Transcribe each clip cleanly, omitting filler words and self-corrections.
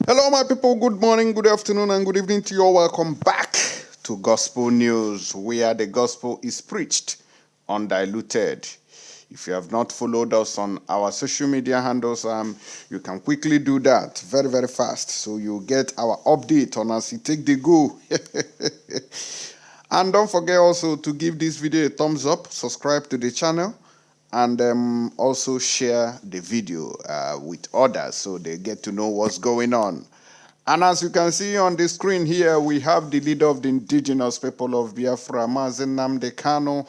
Hello, my people. Good morning, good afternoon, and good evening to you all. Welcome back to Gospel News, where the gospel is preached undiluted. If you have not followed us on our social media handles, you can quickly do that very, very fast. So you get our update on as you take the go. And don't forget also to give this video a thumbs up, subscribe to the channel, and also share the video with others so they get to know what's going on. And as you can see on the screen here, we have the leader of the indigenous people of Biafra, Nnamdi Kanu,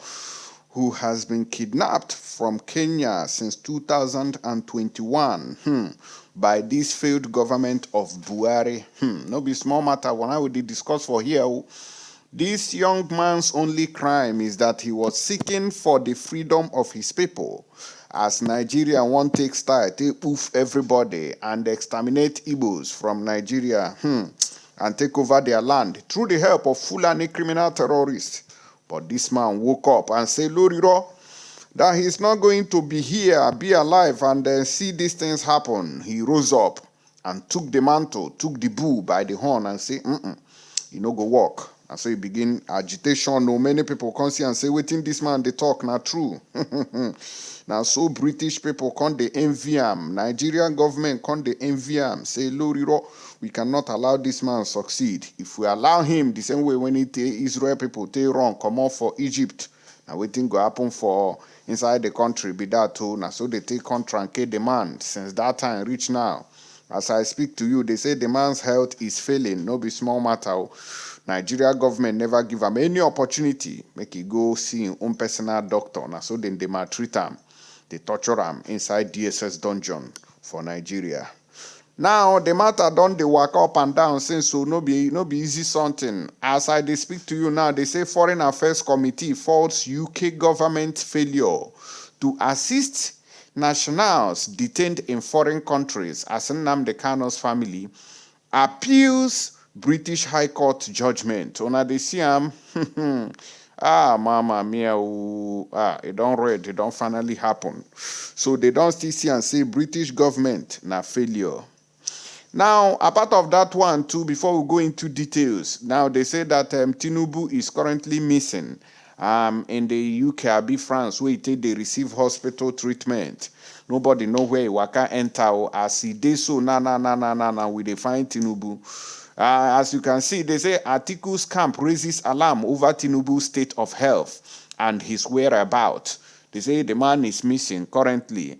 who has been kidnapped from Kenya since 2021 by this failed government of Buhari. No be small matter. When I would discuss for here, this young man's only crime is that he was seeking for the freedom of his people. As Nigeria won't take style, they poof everybody and exterminate Igbos from Nigeria and take over their land through the help of Fulani criminal terrorists. But this man woke up and said, Loriro, that he's not going to be here, be alive, and see these things happen. He rose up and took the mantle, took the bull by the horn and said, you no go walk. And so he begin agitation. No, many people come see and say, waiting this man, they talk not true. Now, so British people come they envy him. Nigerian government come they envy him. Say, Loriro, we cannot allow this man succeed. If we allow him the same way when Israel people take wrong, come on for Egypt. Now, waiting go happen for inside the country, be that too. Now, so they take contract the man. Since that time, reach now. As I speak to you, they say the man's health is failing. No be small matter. Nigeria government never give him any opportunity. Make he go see his own personal doctor. Now, so then they maltreat him. They torture him inside DSS dungeon for Nigeria. Now, the matter don't they walk up and down since so no be easy something. As I they speak to you now, they say Foreign Affairs Committee faults UK government failure to assist nationals detained in foreign countries as Nnamdi Kanu's family appeals British High Court judgment. Una they see mama mia, it don't read, it don't finally happen. So they don't still see and say British government na failure. Now, apart of that one too, before we go into details, now they say that Tinubu is currently missing in the UK, abi France, where they receive hospital treatment. Nobody know where waka enter as he did so na we dey find Tinubu. As you can see, they say Atiku's camp raises alarm over Tinubu's state of health and his whereabouts. They say the man is missing currently.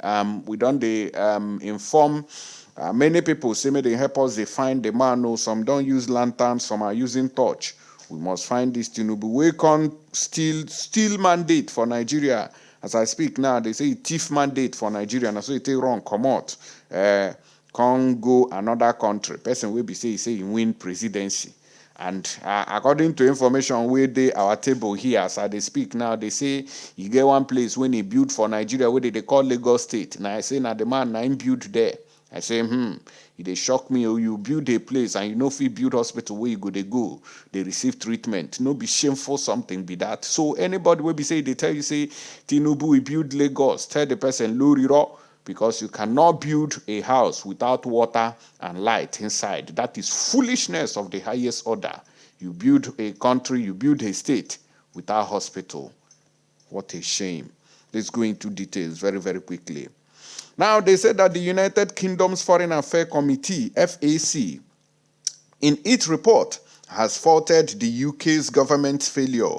We don't inform many people say may they help us they find the man. No, some don't use lanterns, some are using torch. We must find this Tinubu. We can't steal mandate for Nigeria. As I speak now, they say thief mandate for Nigeria. And so it take wrong, come out. Can't go another country. Person will be say he win presidency. And according to information where they our table here, as they speak now, they say you get one place when he built for Nigeria, where they call Lagos State. Now I say now the man now built there. I say, they shock me. Oh, you build a place and you know if you build hospital where you go, they receive treatment. No be shameful something be that. So anybody will be say they tell you say Tinubu we build Lagos, tell the person Loriro, because you cannot build a house without water and light inside. That is foolishness of the highest order. You build a country, you build a state without hospital. What a shame. Let's go into details very, very quickly. Now, they said that the United Kingdom's Foreign Affairs Committee, FAC, in its report, has faulted the UK's government's failure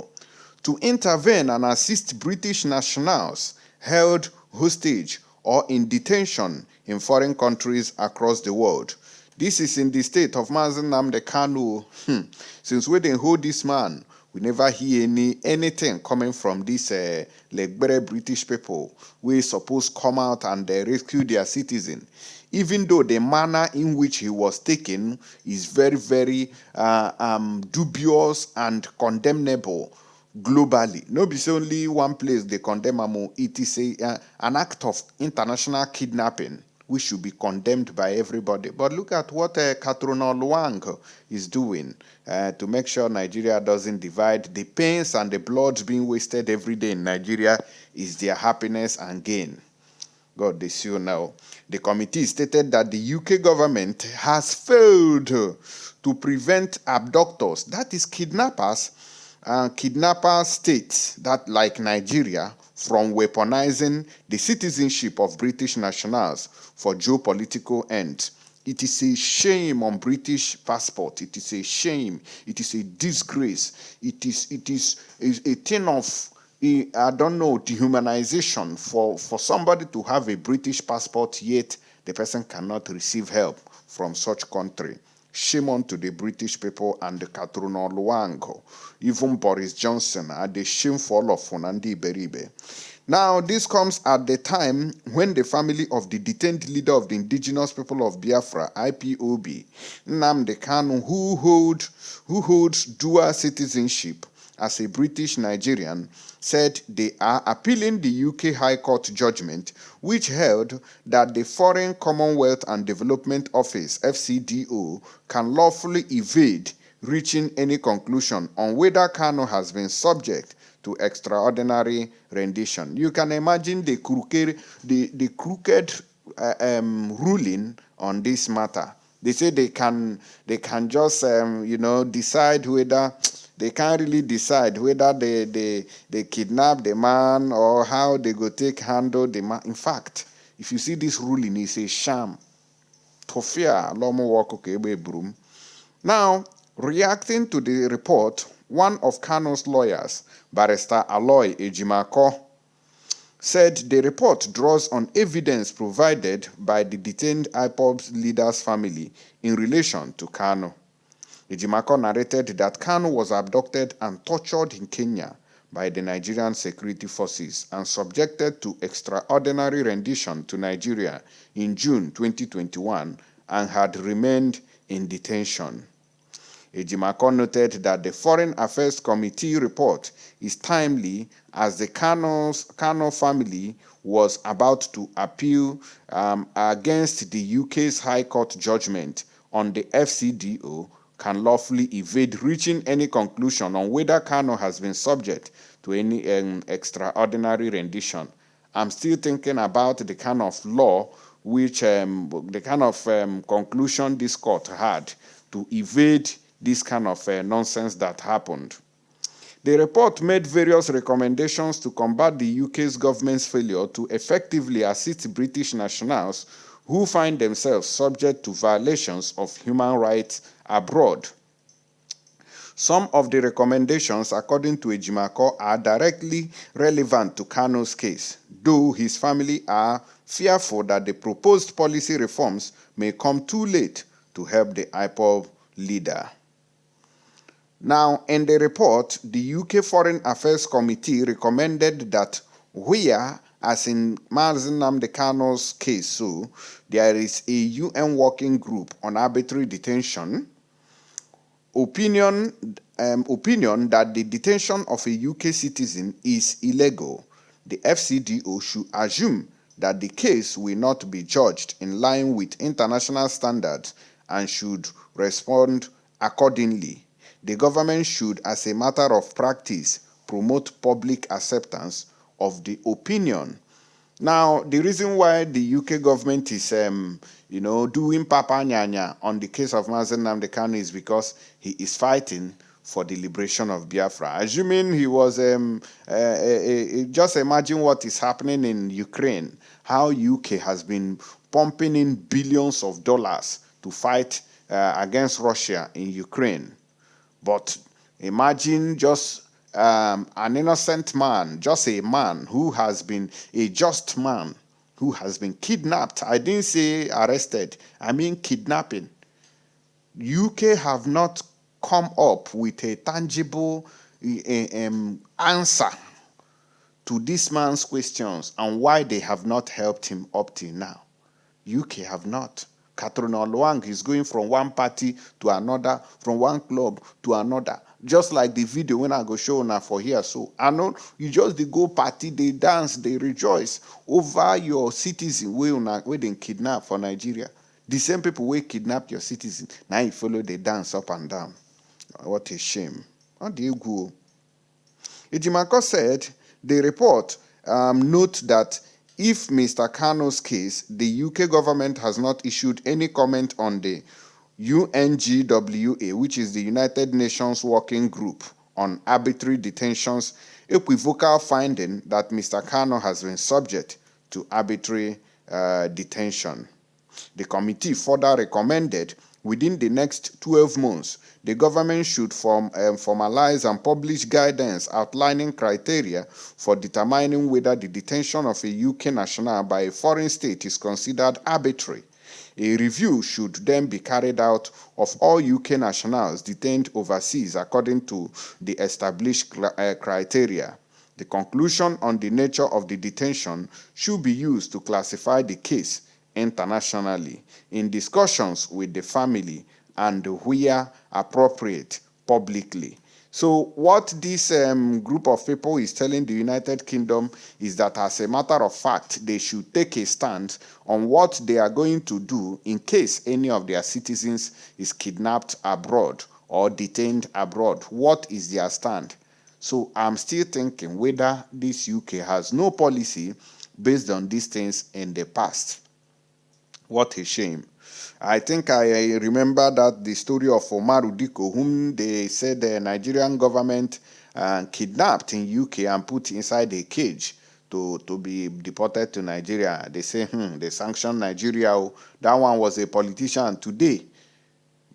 to intervene and assist British nationals held hostage or in detention in foreign countries across the world. This is in the state of Nnamdi Kanu. Since we didn't hold this man, we never hear anything coming from these British people. We supposed come out and rescue their citizen. Even though the manner in which he was taken is very, very dubious and condemnable globally. No, be only one place they condemn him. It is an act of international kidnapping, which should be condemned by everybody. But look at what Catriona Laing is doing to make sure Nigeria doesn't divide. The pains and the blood being wasted every day in Nigeria is their happiness and gain. God, they sue now. The committee stated that the UK government has failed to prevent abductors, that is kidnappers, kidnapper states that like Nigeria, from weaponizing the citizenship of British nationals for geopolitical ends. It is a shame on British passport. It is a shame. It is a disgrace. It is a thing of, I don't know, dehumanization for somebody to have a British passport, yet the person cannot receive help from such country. Shame on to the British people and the Catriona Luango. Even Boris Johnson are the shameful of Funandi Beribe. Now, this comes at the time when the family of the detained leader of the indigenous people of Biafra, IPOB, Nnamdi Kanu, who holds dual citizenship as a British Nigerian, said they are appealing the UK High Court judgment, which held that the Foreign Commonwealth and Development Office, FCDO, can lawfully evade reaching any conclusion on whether Kanu has been subject to extraordinary rendition. You can imagine the crooked ruling on this matter. They say they can just decide whether they can't really decide whether they kidnap the man or how they go take handle the man. In fact, if you see this ruling, it's a sham. Now, reacting to the report, one of Kanu's lawyers, Barrister Aloy Ejimako, said the report draws on evidence provided by the detained IPOB leader's family in relation to Kanu. Ejimako narrated that Kanu was abducted and tortured in Kenya by the Nigerian security forces and subjected to extraordinary rendition to Nigeria in June 2021 and had remained in detention. Ejimako noted that the Foreign Affairs Committee report is timely as the Kanu family was about to appeal against the UK's High Court judgment on the FCDO can lawfully evade reaching any conclusion on whether Kanu has been subject to any extraordinary rendition. I'm still thinking about the kind of law which, the kind of conclusion this court had to evade this kind of nonsense that happened. The report made various recommendations to combat the UK's government's failure to effectively assist British nationals who find themselves subject to violations of human rights abroad. Some of the recommendations, according to Ejimako, are directly relevant to Kanu's case, though his family are fearful that the proposed policy reforms may come too late to help the IPOB leader. Now, in the report, the UK Foreign Affairs Committee recommended that where, as in Nnamdi Kanu's case, so there is a UN working group on arbitrary detention, opinion that the detention of a UK citizen is illegal, the FCDO should assume that the case will not be judged in line with international standards and should respond accordingly. The government should, as a matter of practice, promote public acceptance of the opinion. Now, the reason why the UK government is, doing Papa Nyanya on the case of Nnamdi Kanu is because he is fighting for the liberation of Biafra. Assuming he was, just imagine what is happening in Ukraine, how UK has been pumping in billions of dollars to fight against Russia in Ukraine. But imagine just an innocent man, just a man who has been a just man, who has been kidnapped. I didn't say arrested, I mean kidnapping. UK have not come up with a tangible answer to this man's questions and why they have not helped him up till now. UK have not. Catriona Laing is going from one party to another, from one club to another. Just like the video when I go show now for here. So I know you just they go party, they dance, they rejoice over your citizen where they kidnap for Nigeria. The same people who kidnap your citizen, now you follow the dance up and down. What a shame. How do you go? Ejimako said the report note that If Mr. Kanu's case, the UK government has not issued any comment on the UNGWA, which is the United Nations Working Group on Arbitrary Detentions, equivocal finding that Mr. Kanu has been subject to arbitrary detention. The committee further recommended within the next 12 months, the government should formalize and publish guidance outlining criteria for determining whether the detention of a UK national by a foreign state is considered arbitrary. A review should then be carried out of all UK nationals detained overseas according to the established criteria. The conclusion on the nature of the detention should be used to classify the case internationally in discussions with the family and where appropriate publicly. So what this group of people is telling the United Kingdom is that as a matter of fact, they should take a stand on what they are going to do in case any of their citizens is kidnapped abroad or detained abroad. What is their stand? So I'm still thinking whether this UK has no policy based on these things in the past. What a shame. I think I remember that the story of Omaru Diko, whom they said the Nigerian government kidnapped in UK and put inside a cage to be deported to Nigeria. They say, they sanctioned Nigeria. That one was a politician. Today,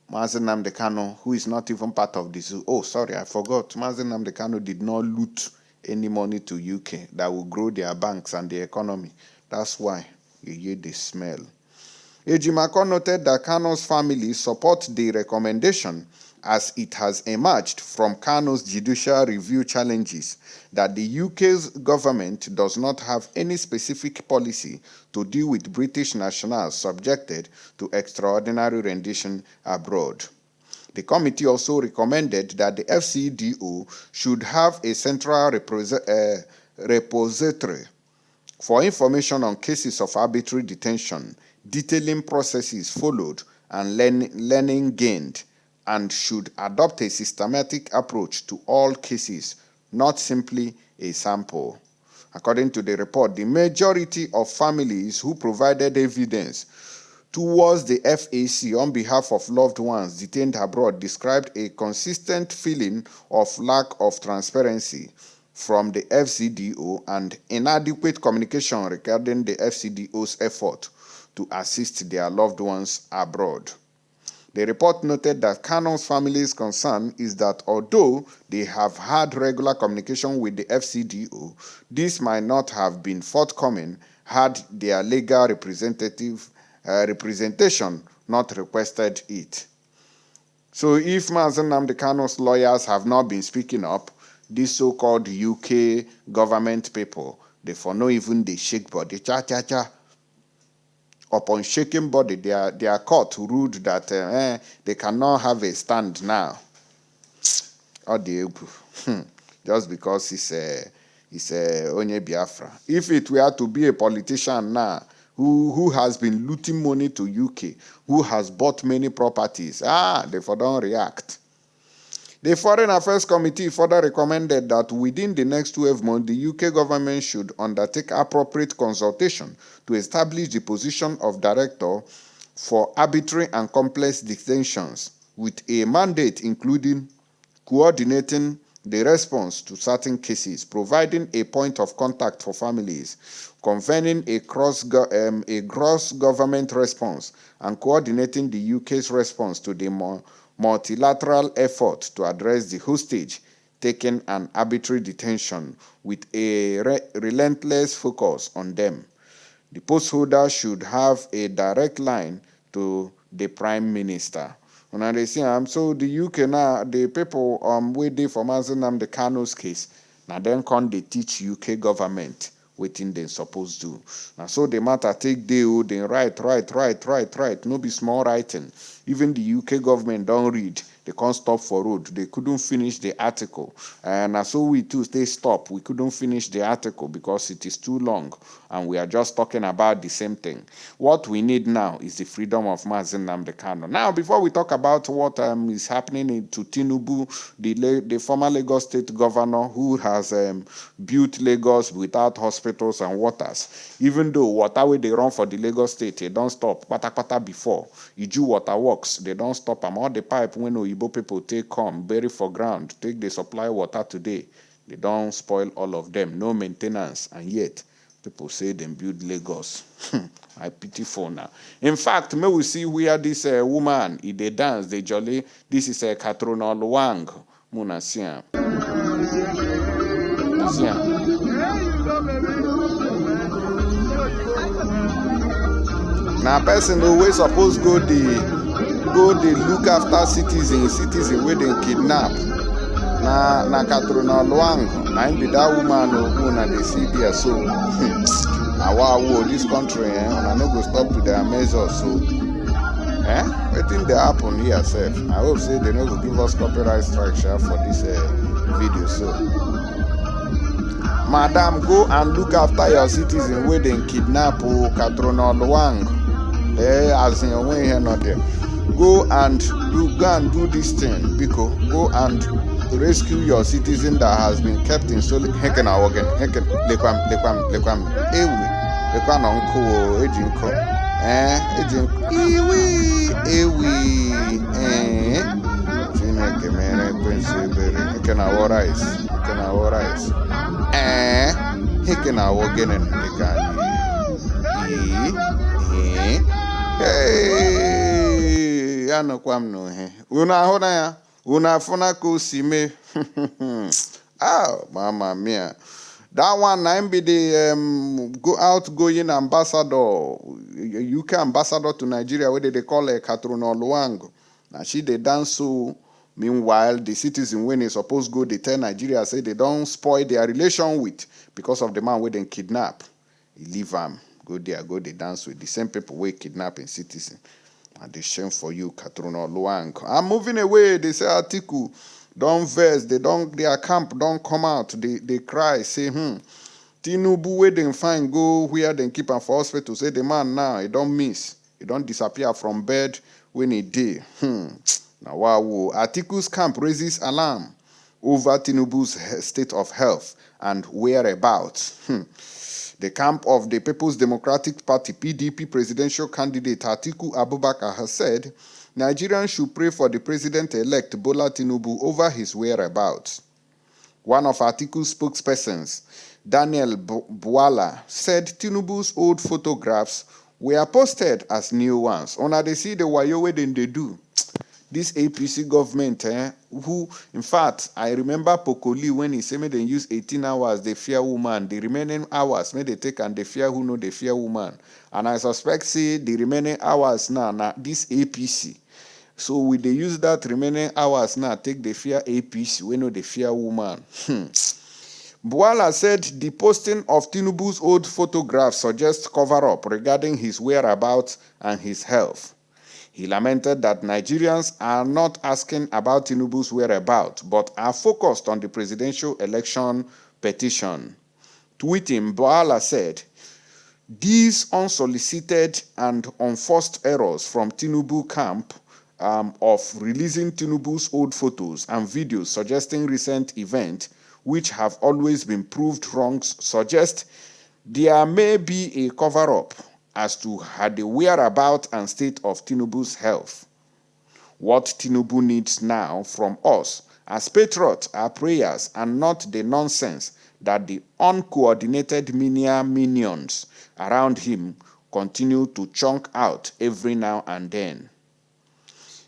Nnamdi Kanu, who is not even part of this. Oh, sorry, I forgot. Nnamdi Kanu did not loot any money to UK that will grow their banks and the economy. That's why you hear the smell. Ejimako noted that Kanu's family support the recommendation as it has emerged from Kanu's judicial review challenges that the UK's government does not have any specific policy to deal with British nationals subjected to extraordinary rendition abroad. The committee also recommended that the FCDO should have a central repository for information on cases of arbitrary detention, detailing processes followed and learning gained, and should adopt a systematic approach to all cases, not simply a sample. According to the report, the majority of families who provided evidence towards the FAC on behalf of loved ones detained abroad described a consistent feeling of lack of transparency from the FCDO and inadequate communication regarding the FCDO's effort to assist their loved ones abroad. The report noted that Kanu's family's concern is that although they have had regular communication with the FCDO, this might not have been forthcoming had their legal representation not requested it. So if Nnamdi Kanu's lawyers have not been speaking up, these so-called UK government people, they for no even they shake body, cha-cha-cha. Upon shaking body, their court ruled that they cannot have a stand now. Just because it's Onye Biafra. If it were to be a politician now who has been looting money to UK, who has bought many properties, they for don't react. The Foreign Affairs Committee further recommended that within the next 12 months, the UK government should undertake appropriate consultation to establish the position of director for arbitrary and complex detentions, with a mandate including coordinating the response to certain cases, providing a point of contact for families, convening a cross-government response, and coordinating the UK's response to the multilateral effort to address the hostage taken and arbitrary detention with a relentless focus on them. The post holder should have a direct line to the Prime Minister. When they say, so the UK now, the people waiting for Nnamdi Kanu's case, now then can they teach UK government waiting they supposed to. Now so the matter take they write, no be small writing. Even the UK government don't read. They can't stop for road. They couldn't finish the article. And so we too stay stop. We couldn't finish the article because it is too long. And we are just talking about the same thing. What we need now is the freedom of Nnamdi Kanu. Now, before we talk about what is happening to Tinubu, the former Lagos State governor who has built Lagos without hospitals and waters, even though water where they run for the Lagos State, they don't stop. Pata before. Iju water works, they don't stop them. All the pipe when Oyibo people take come, bury for ground, take the supply water today, they don't spoil all of them. No maintenance, and yet people say they build Lagos. I pity for now. In fact, may we see where this woman, they dance, they jolly. This is a Catriona Laing. Muna siam. Now, person always supposed go the look after citizen where they kidnap. Na Catriona Laing, na be that woman who na they see there so. Now wow, this country, and no go stop to their measures so. I think they happen here, sef. I hope say they no go give us copyright strike for this video so. Madam, go and look after your citizen where they kidnap Catriona Laing. As in when here not there. Go and do this thing, because go and rescue your citizen that has been kept in solitary. Heken awogen, heken lekwam lekwan onko ejinko ejinko ewi Chineke mere pensebere heken aworais heken awogen lekani anokwam no he una hona ya una funa ko sime. Mama mia, that one I'm be the outgoing ambassador, UK ambassador to Nigeria, where they call her Catriona Laing. Now she they dance so. Meanwhile, the citizen when they supposed go, they tell Nigeria say they don't spoil their relation with because of the man where they kidnap. He leave them. Go there, go they dance with the same people where kidnapping citizen. And they shame for you, Catriona Laing. I'm moving away. They say article, don't vex. Their camp don't come out. They cry, say, Tinubu where they find go where they keep him for hospital. Say the man now, he don't miss. He don't disappear from bed when he did. Now wow, article's camp raises alarm over Tinubu's state of health and whereabouts. The camp of the People's Democratic Party, PDP presidential candidate Atiku Abubakar has said Nigerians should pray for the president-elect Bola Tinubu over his whereabouts. One of Atiku's spokespersons, Daniel Bwala, said Tinubu's old photographs were posted as new ones. Ona they see the wayo wey they do. This APC government, who, in fact, I remember Pokoli when he said, may they use 18 hours, they fear woman. The remaining hours, may they take and they fear who know they fear woman. And I suspect, see, the remaining hours now, this APC. So we they use that remaining hours now, take the fear APC, we know the fear woman. Bwala said the posting of Tinubu's old photographs suggests cover-up regarding his whereabouts and his health. He lamented that Nigerians are not asking about Tinubu's whereabouts, but are focused on the presidential election petition. Tweeting, Bwala said, these unsolicited and unforced errors from Tinubu camp of releasing Tinubu's old photos and videos suggesting recent events, which have always been proved wrong, suggest there may be a cover-up as to the whereabouts and state of Tinubu's health. What Tinubu needs now from us as patriots are prayers and not the nonsense that the uncoordinated minions around him continue to chunk out every now and then.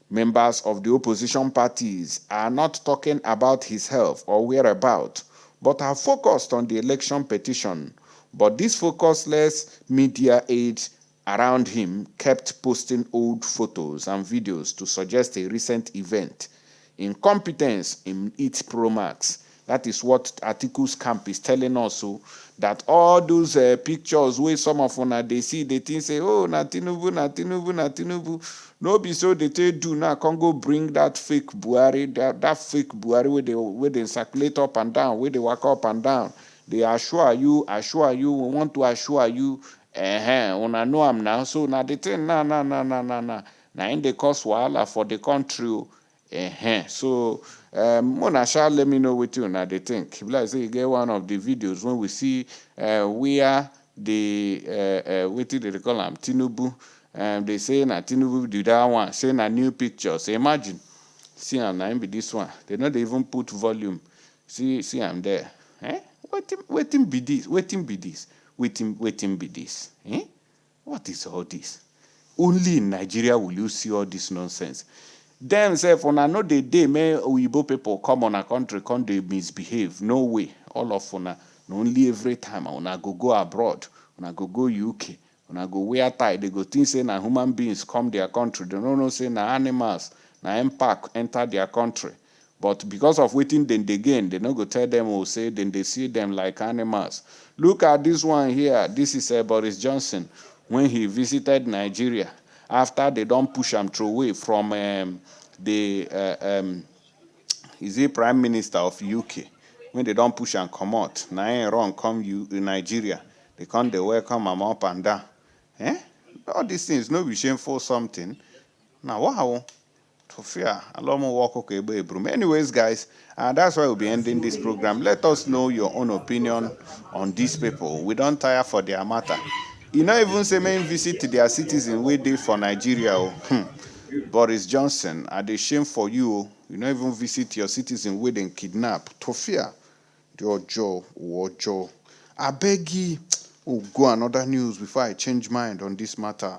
Members of the opposition parties are not talking about his health or whereabouts, but are focused on the election petition. But this focusless media aides around him kept posting old photos and videos to suggest a recent event. Incompetence in its pro max. That is what Atiku's camp is telling us. So that all those pictures where some of una they see, they think say, oh, na Tinubu, na Tinubu, na Tinubu. No be so they tell do now. Can't go bring that fake Buhari, that fake Buhari where they circulate up and down, where they walk up and down. They assure you, we want to assure you, una know am now. So now they tell nah. Now in the cause wahala for the country. So Mona shall let me know what you now they think. Like say you get one of the videos when we see where the what did they call them? Tinubu. They say na Tinubu do that one, say na new pictures. Imagine. See I'm be this one. They not even put volume. See I'm there. Waiting be this. Waiting be this. What is all this? Only in Nigeria will you see all this nonsense. Themselves, on know the day, may Uibo people come on a country, come they misbehave. No way. All of una, only every time, una go abroad, una go UK, una go wear tie. They go think say na human beings come their country. They don't know say na animals, na impact enter their country. But because of waiting, then they gain, they don't go tell them or say, then they see them like animals. Look at this one here. This is Boris Johnson when he visited Nigeria after they don't push him away from the is he Prime Minister of UK. When they don't push and come out, now ain't wrong, come you in Nigeria. They come, they welcome him up and down. All these things, no be shameful something. Now, wow. Anyways, guys, that's why we'll be ending this program. Let us know your own opinion on these people. We don't tire for their matter. You not even say main visit to their citizens we did for Nigeria. Boris Johnson, are they shame for you? You not even visit your citizens with them kidnap. Tofia, Joe. I beg you, go another news before I change mind on this matter.